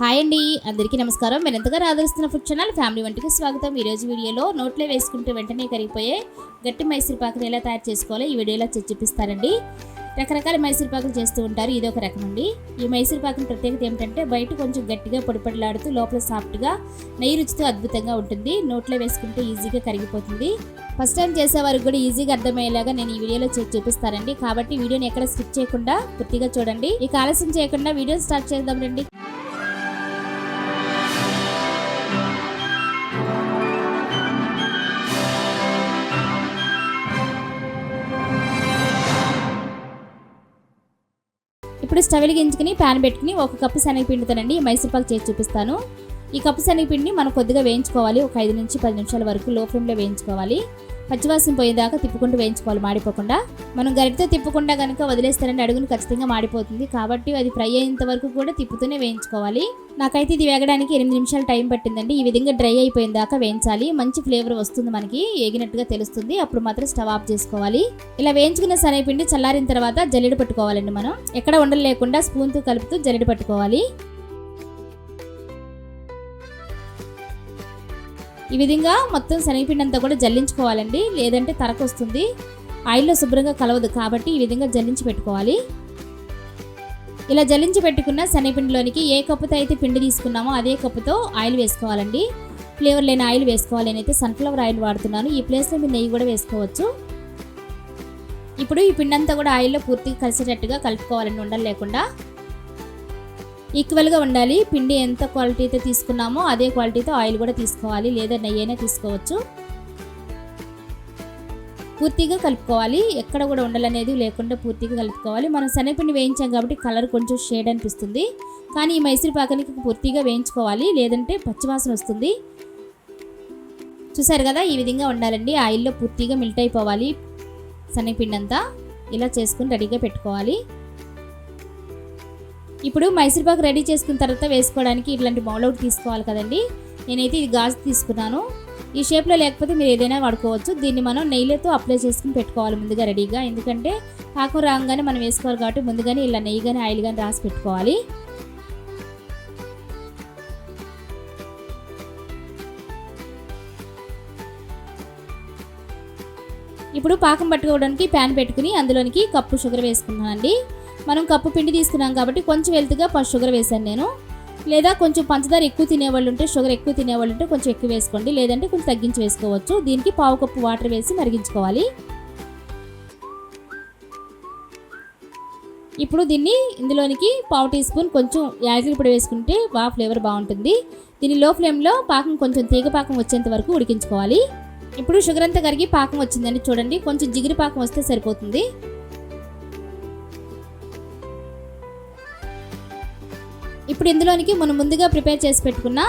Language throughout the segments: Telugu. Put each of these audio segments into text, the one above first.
హాయ్ అండి, అందరికీ నమస్కారం. మీరు ఎంతగా ఆదరిస్తున్న ఫుడ్ ఛానల్ ఫ్యామిలీ వంటికి స్వాగతం. ఈరోజు వీడియోలో నోట్లో వేసుకుంటే వెంటనే కరిగిపోయే గట్టి మైసూర్పాకుని ఎలా తయారు చేసుకోవాలో ఈ వీడియోలో చూపిస్తారండి. రకరకాల మైసూర్పాకులు చేస్తూ ఉంటారు, ఇదొక రకం అండి. ఈ మైసూర్పాకుని ప్రత్యేకత ఏమిటంటే బయట కొంచెం గట్టిగా పొడిపడిలాడుతూ లోపల సాఫ్ట్గా నెయ్యి రుచితో అద్భుతంగా ఉంటుంది. నోట్లో వేసుకుంటే ఈజీగా కరిగిపోతుంది. ఫస్ట్ టైం చేసేవారికి కూడా ఈజీగా అర్థమయ్యేలాగా నేను ఈ వీడియోలో చూపిస్తానండి. కాబట్టి వీడియోని ఎక్కడ స్కిప్ చేయకుండా పూర్తిగా చూడండి. ఇక ఆలస్యం చేయకుండా వీడియో స్టార్ట్ చేద్దాం రండి. ఇప్పుడు స్టవ్ వెలిగించుకుని ప్యాన్ పెట్టుకుని 1 కప్పు శనగపిండితోనండి మైసూర్పాకు చేసి చూపిస్తాను. ఈ కప్పు శనగపిండిని మనం కొద్దిగా వేయించుకోవాలి. ఒక 5 నుంచి 10 నిమిషాల వరకు లో ఫ్లేమ్లో వేయించుకోవాలి. పచ్చివాసన పోయేదాకా తిప్పుకుంటూ వేయించుకోవాలి, మాడిపోకుండా. మనం గరిటతో తిప్పకుండా కనుక వదిలేస్తారంటే అడుగును ఖచ్చితంగా మాడిపోతుంది. కాబట్టి అది ఫ్రై అయ్యేంత వరకు కూడా తిప్పుతూనే వేయించుకోవాలి. నాకైతే ఇది వేగడానికి 8 నిమిషాలు టైం పట్టిందండి. ఈ విధంగా డ్రై అయిపోయిన దాకా వేయించాలి. మంచి ఫ్లేవర్ వస్తుంది, మనకి ఏగినట్టుగా తెలుస్తుంది. అప్పుడు మాత్రం స్టవ్ ఆఫ్ చేసుకోవాలి. ఇలా వేయించుకున్న శనగపిండి చల్లారిన తర్వాత జల్లెడ పట్టుకోవాలండి. మనం ఎక్కడ ఉండలు లేకుండా స్పూన్తో కలుపుతూ జల్లెడ పట్టుకోవాలి. ఈ విధంగా మొత్తం శనగపిండి అంతా కూడా జల్లించుకోవాలండి, లేదంటే తరకొస్తుంది. ఆయిల్లో శుభ్రంగా కలవదు, కాబట్టి ఈ విధంగా జల్లించి పెట్టుకోవాలి. ఇలా జల్లించి పెట్టుకున్న శనగపిండిలోనికి ఏ కప్పుతో అయితే పిండి తీసుకున్నామో అదే కప్పుతో ఆయిల్ వేసుకోవాలండి. ఫ్లేవర్ లేని ఆయిల్ వేసుకోవాలి. నేనైతే సన్ఫ్లవర్ ఆయిల్ వాడుతున్నాను. ఈ ప్లేస్లో మీరు నెయ్యి కూడా వేసుకోవచ్చు. ఇప్పుడు ఈ పిండి అంతా కూడా ఆయిల్లో పూర్తిగా కలిసేటట్టుగా కలుపుకోవాలండి, ఉండలు లేకుండా. ఈక్వల్గా ఉండాలి. పిండి ఎంత క్వాలిటీతో తీసుకున్నామో అదే క్వాలిటీతో ఆయిల్ కూడా తీసుకోవాలి, లేదా నెయ్యి అయినా తీసుకోవచ్చు. పూర్తిగా కలుపుకోవాలి. ఎక్కడ కూడా ఉండలనేది లేకుండా పూర్తిగా కలుపుకోవాలి. మనం శనగపిండి వేయించాం కాబట్టి కలర్ కొంచెం షేడ్ అనిపిస్తుంది. కానీ ఈ మైసూర్పాకునికి పూర్తిగా వేయించుకోవాలి, లేదంటే పచ్చివాసన వస్తుంది. చూసారు కదా, ఈ విధంగా ఉండాలండి. ఆయిల్లో పూర్తిగా మిల్ట్ అయిపోవాలి శనగపిండి అంతా. ఇలా చేసుకుని రెడీగా పెట్టుకోవాలి. ఇప్పుడు మైసూర్పాకు రెడీ చేసుకున్న తర్వాత వేసుకోవడానికి ఇట్లాంటి బౌల్ ఒకటి తీసుకోవాలి కదండి. నేనైతే ఇది గాజు తీసుకున్నాను. ఈ షేప్లో లేకపోతే మీరు ఏదైనా వాడుకోవచ్చు. దీన్ని మనం నెయ్యితో అప్లై చేసుకుని పెట్టుకోవాలి ముందుగా రెడీగా. ఎందుకంటే పాకం రాగానే మనం వేసుకోవాలి కాబట్టి ముందుగానే ఇలా నెయ్యి కానీ ఆయిల్ కానీ రాసి పెట్టుకోవాలి. ఇప్పుడు పాకం పట్టుకోవడానికి ప్యాన్ పెట్టుకుని అందులోనికి కప్పు షుగర్ వేసుకున్నానండి. మనం కప్పు పిండి తీసుకున్నాం కాబట్టి కొంచెం వెళ్తుగా షుగర్ వేసాను నేను. లేదా కొంచెం పంచదార ఎక్కువ తినేవాళ్ళు ఉంటే, షుగర్ ఎక్కువ తినేవాళ్ళు ఉంటే కొంచెం ఎక్కువ వేసుకోండి, లేదంటే కొంచెం తగ్గించి వేసుకోవచ్చు. దీనికి 1/2 కప్పు వాటర్ వేసి మరిగించుకోవాలి. ఇప్పుడు దీన్ని ఇందులోనికి 1/2 టీ స్పూన్ కొంచెం యాలకుల పొడి వేసుకుంటే బాగా ఫ్లేవర్ బాగుంటుంది. దీన్ని లో ఫ్లేమ్లో పాకం కొంచెం తీగ పాకం వచ్చేంత వరకు ఉడికించుకోవాలి. ఇప్పుడు షుగర్ అంతా కరిగి పాకం వచ్చిందండి, చూడండి. కొంచెం జిగిరి పాకం వస్తే సరిపోతుంది. ఇప్పుడు ఇందులోనికి మనం ముందుగా ప్రిపేర్ చేసి పెట్టుకున్న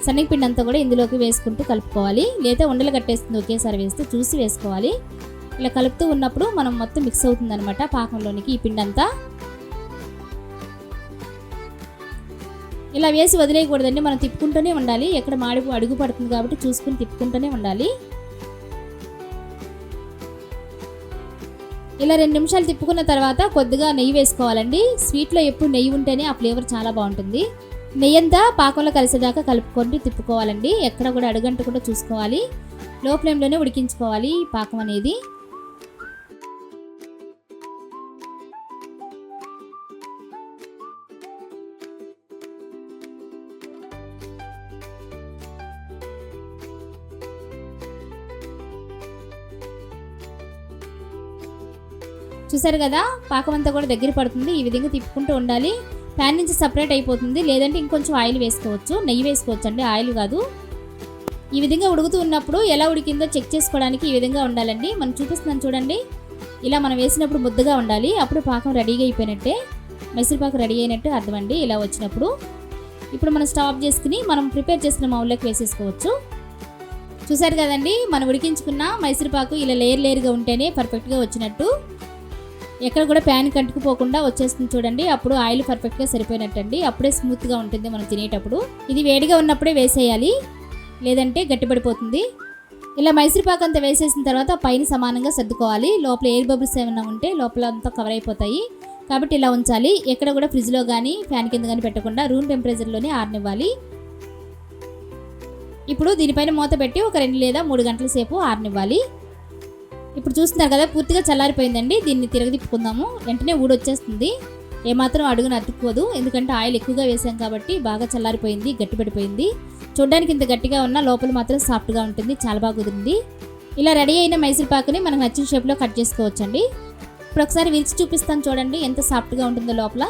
శనగపిండి అంతా కూడా ఇందులోకి వేసుకుంటూ కలుపుకోవాలి. లేదా ఉండలు కట్టేస్తుంది, ఒకేసారి వేస్తే చూసి వేసుకోవాలి. ఇలా కలుపుతూ ఉన్నప్పుడు మనం మొత్తం మిక్స్ అవుతుంది అనమాట పాకంలోనికి ఈ పిండి అంతా. ఇలా వేసి వదిలేయకూడదండి, మనం తిప్పుకుంటూనే ఉండాలి. ఎక్కడ అడుగు పడుతుంది కాబట్టి చూసుకుని తిప్పుకుంటూనే ఉండాలి. ఇలా 2 నిమిషాలు తిప్పుకున్న తర్వాత కొద్దిగా నెయ్యి వేసుకోవాలండి. స్వీట్లో ఎప్పుడు నెయ్యి ఉంటేనే ఆ ఫ్లేవర్ చాలా బాగుంటుంది. నెయ్యి అంతా పాకంలో కలిసేదాకా కలుపుకొని తిప్పుకోవాలండి. ఎక్కడ కూడా అడుగంటకుండా చూసుకోవాలి. లో ఫ్లేమ్లోనే ఉడికించుకోవాలి ఈ పాకం అనేది. చూసారు కదా, పాకం అంతా కూడా దగ్గర పడుతుంది. ఈ విధంగా తిప్పుకుంటూ ఉండాలి. ప్యాన్ నుంచి సపరేట్ అయిపోతుంది. లేదంటే ఇంకొంచెం ఆయిల్ వేసుకోవచ్చు, నెయ్యి వేసుకోవచ్చు అండి, ఆయిల్ కాదు. ఈ విధంగా ఉడుకుతూ ఉన్నప్పుడు ఎలా ఉడికిందో చెక్ చేసుకోవడానికి ఈ విధంగా ఉండాలండి. మనం చూపిస్తున్నాను చూడండి. ఇలా మనం వేసినప్పుడు ముద్దగా ఉండాలి. అప్పుడు పాకం రెడీగా అయిపోయినట్టే, మైసూర్పాకు రెడీ అయినట్టు అర్థం అండి. ఇలా వచ్చినప్పుడు ఇప్పుడు మనం స్టవ్ ఆఫ్ చేసుకుని మనం ప్రిపేర్ చేసిన మౌల్లోకి వేసేసుకోవచ్చు. చూసారు కదండి, మనం ఉడికించుకున్న మైసూర్పాకు ఇలా లేయర్గా ఉంటేనే పర్ఫెక్ట్గా వచ్చినట్టు. ఎక్కడ కూడా ప్యాన్ కంటుకుపోకుండా వచ్చేస్తుంది చూడండి. అప్పుడు ఆయిల్ పర్ఫెక్ట్గా సరిపోయినట్టండి. అప్పుడే స్మూత్గా ఉంటుంది మనం తినేటప్పుడు. ఇది వేడిగా ఉన్నప్పుడే వేసేయాలి, లేదంటే గట్టిపడిపోతుంది. ఇలా మైసూర్పాకు అంతా వేసేసిన తర్వాత పైన సమానంగా సర్దుకోవాలి. లోపల ఎయిర్ బబుల్స్ ఏమైనా ఉంటే లోపల అంతా కవర్ అయిపోతాయి. కాబట్టి ఇలా ఉంచాలి. ఎక్కడ కూడా ఫ్రిడ్జ్లో కానీ ఫ్యాన్ కింద కానీ పెట్టకుండా రూమ్ టెంపరేచర్లోనే ఆరనివ్వాలి. ఇప్పుడు దీనిపైన మూత పెట్టి ఒక 2 లేదా 3 గంటల సేపు ఆరనివ్వాలి. ఇప్పుడు చూస్తున్నారు కదా, పూర్తిగా చల్లారిపోయిందండి. దీన్ని తిరగదిప్పుకుందాము. వెంటనే ఊడొచ్చేస్తుంది, ఏమాత్రం అడుగున అతుక్కోదు. ఎందుకంటే ఆయిల్ ఎక్కువగా వేసాం కాబట్టి బాగా చల్లారిపోయింది, గట్టిపడిపోయింది. చూడడానికి ఇంత గట్టిగా ఉన్న లోపల మాత్రం సాఫ్ట్గా ఉంటుంది. చాలా బాగా కుదిరింది. ఇలా రెడీ అయిన మైసూర్ పాకుని మనకు నచ్చిన షేప్లో కట్ చేసుకోవచ్చండి. ఇప్పుడు ఒకసారి విరిచి చూపిస్తాను చూడండి ఎంత సాఫ్ట్గా ఉంటుందో లోపల.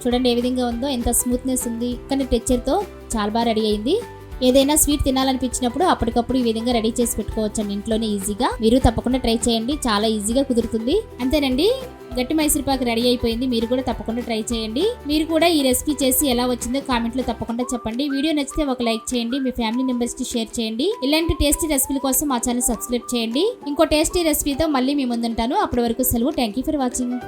చూడండి ఏ విధంగా ఉందో, ఎంత స్మూత్నెస్ ఉంది. కానీ టెక్స్చర్తో చాలా బాగా రెడీ అయింది. ఏదైనా స్వీట్ తినాలనిపించినప్పుడు అప్పటికప్పుడు ఈ విధంగా రెడీ చేసి పెట్టుకోవచ్చండి ఇంట్లోనే ఈజీగా. మీరు తప్పకుండా ట్రై చేయండి, చాలా ఈజీగా కుదురుతుంది. అంతేనండి, గట్టి మైసూర్పాకు రెడీ అయిపోయింది. మీరు కూడా తప్పకుండా ట్రై చేయండి. మీరు కూడా ఈ రెసిపీ చేసి ఎలా వచ్చిందో కామెంట్లో తప్పకుండా చెప్పండి. వీడియో నచ్చితే ఒక లైక్ చేయండి, మీ ఫ్యామిలీ మెంబర్స్కి షేర్ చేయండి. ఇలాంటి టేస్టీ రెసిపీల కోసం మా ఛానల్ సబ్స్క్రైబ్ చేయండి. ఇంకో టేస్టీ రెసిపీతో మళ్ళీ మీ ముందుంటాను. అప్పటి వరకు సెలవు. Thank you for watching.